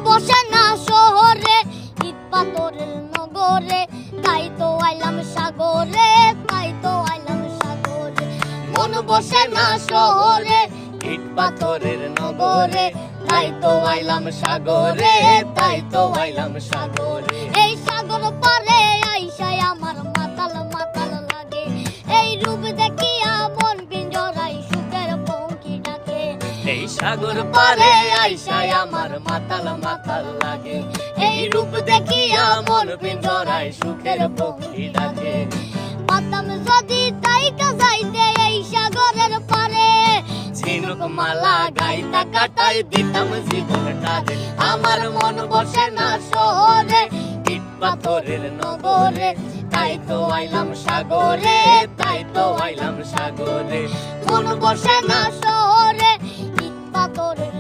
বসে না শহরে, ইট পাথরের নগরে, তাই তো আইলাম সাগরে, তাই তো আইলাম সাগরে। মন বসে না শহরে, ইট পাথরের নগরে, তাই তো আইলাম সাগরে, তাই তো আইলাম সাগরে। এই সাগর পারে আইসায় আমার মাতাল মাতাল লাগে, এই রূপ দেখিয়া মন পিঞ্জরায় সুখের পঙ্খী ডাকে। এই সাগর পারে আইসায় আমার মাতাল মাতাল লাগে, এই রূপ দেখিয়া মন পিঞ্জরায় সুখের পক্ষী ডাকে। পাতাম যদি তাইকা যাইতে এই সাগরের পারে, ঝিনুক মালা গাইতা কাটাই দিতাম জীবনটা রে। আমার মন বসে না শহরে, ইট পাথরের নগরে, তাই তো আইলাম সাগরে, তাই তো আইলাম সাগরে। মন বসে না শহরে, ইট পাথরের